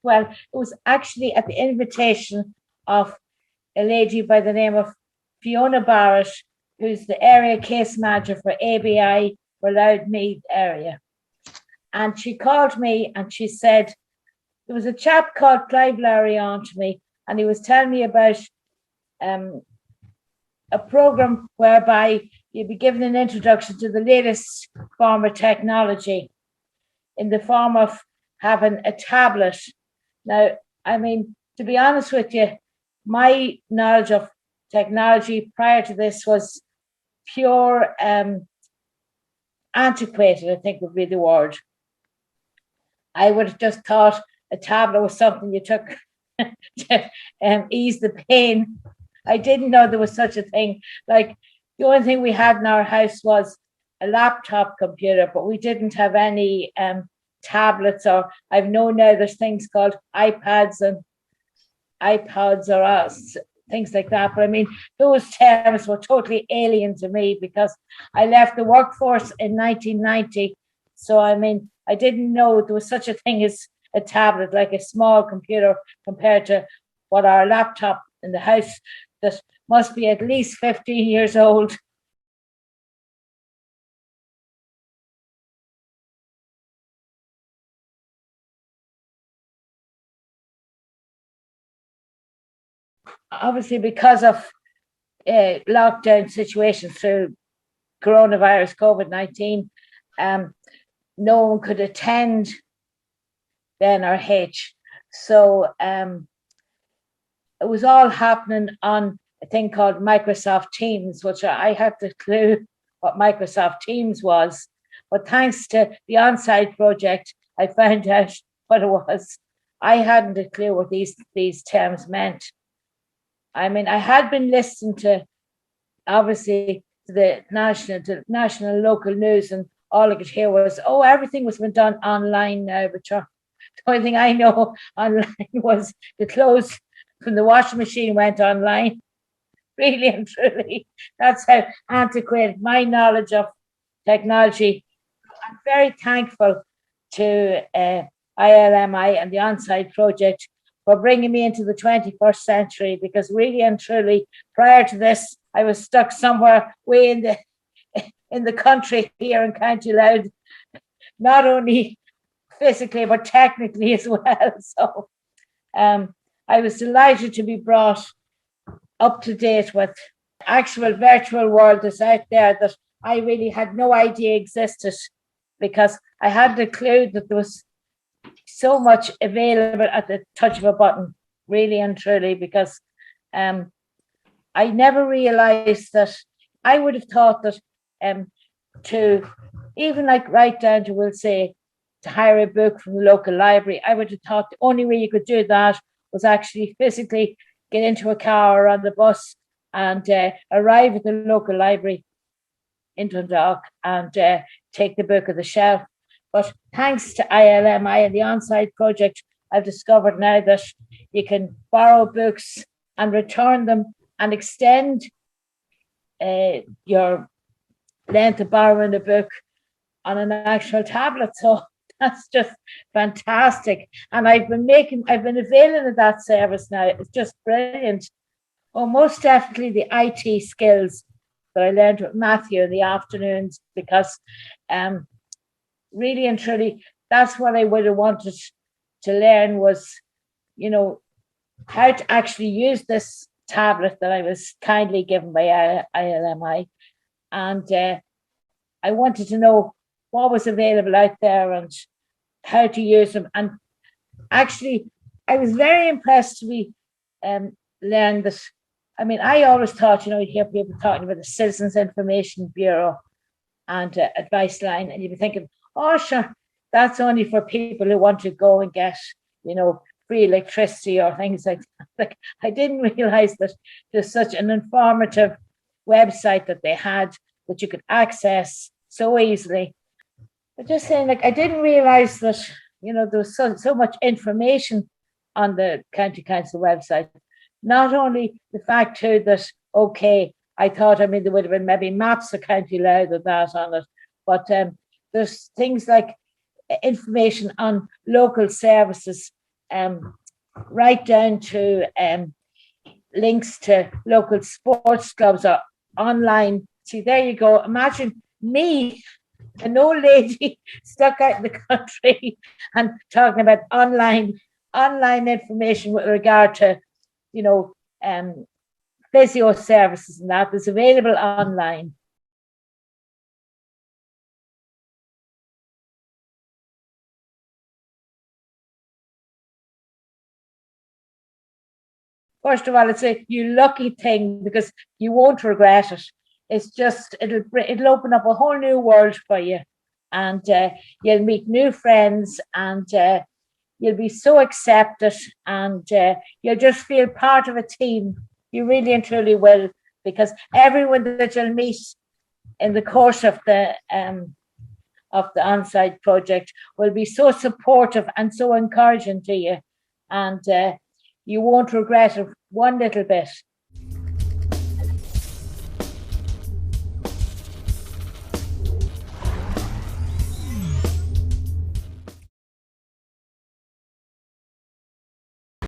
Well, it was actually at the invitation of a lady by the name of Fiona Barrett, who's the area case manager for ABI for Loudmead area. And she called me and she said, there was a chap called Clive Lowry on to me, and he was telling me about a program whereby you'd be given an introduction to the latest form of technology in the form of having a tablet. Now, I mean, to be honest with you, my knowledge of technology prior to this was pure antiquated, I think would be the word. I would have just thought a tablet was something you took to ease the pain. I didn't know there was such a thing. Like, the only thing we had in our house was a laptop computer, but we didn't have any tablets, or I've known now there's things called iPads and iPods or things like that. But I mean, those terms were totally alien to me because I left the workforce in 1990. So, I mean, I didn't know there was such a thing as a tablet, like a small computer compared to what our laptop in the house that must be at least 15 years old. Obviously, because of lockdown situations through coronavirus, COVID-19, no one could attend the NRH. So it was all happening on a thing called Microsoft Teams, which I had no clue what Microsoft Teams was. But thanks to the ONSIDE project, I found out what it was. I hadn't a clue what these terms meant. I mean, I had been listening to, obviously, the national local news, and all I could hear was, oh, everything was been done online now. But the only thing I know online was the clothes from the washing machine went online. Really and truly, that's how antiquated my knowledge of technology. I'm very thankful to ILMI and the ONSIDE project for bringing me into the 21st century, because really and truly, prior to this, I was stuck somewhere way in the country here in County Louth, not only physically but technically as well. So I was delighted to be brought up to date with actual virtual world that's out there that I really had no idea existed, because I hadn't a clue that there was so much available at the touch of a button, really and truly, because I never realized that. I would have thought that to even like right down to, we'll say, to hire a book from the local library, I would have thought the only way you could do that was actually physically get into a car or on the bus and arrive at the local library in Dundalk and take the book of the shelf. But thanks to ILMI and the ONSIDE project, I've discovered now that you can borrow books and return them and extend your length of borrowing a book on an actual tablet. So that's just fantastic. And I've been availing of that service now. It's just brilliant. Oh, most definitely the IT skills that I learned with Matthew in the afternoons, because really and truly, that's what I would have wanted to learn was, how to actually use this tablet that I was kindly given by ILMI. And I wanted to know what was available out there and how to use them. And actually, I was very impressed to be learn that. I mean, I always thought, you hear people talking about the Citizens Information Bureau and advice line, and you'd be thinking, oh, sure, that's only for people who want to go and get, free electricity or things like that. Like, I didn't realize that there's such an informative website that they had that you could access so easily. But just saying, like, I didn't realize that, there was so much information on the County Council website. Not only the fact too that, okay, I thought, there would have been maybe maps of County Louth or that on it, but there's things like information on local services, right down to links to local sports clubs or online. See, there you go. Imagine me, an old lady stuck out in the country and talking about online information with regard to, you know, physio services and that is available online. First of all, it's a you lucky thing because you won't regret it. It's just it'll open up a whole new world for you, and you'll meet new friends, and you'll be so accepted, and you'll just feel part of a team. You really and truly will, because everyone that you'll meet in the course of the ONSIDE project will be so supportive and so encouraging to you, and you won't regret it one little bit.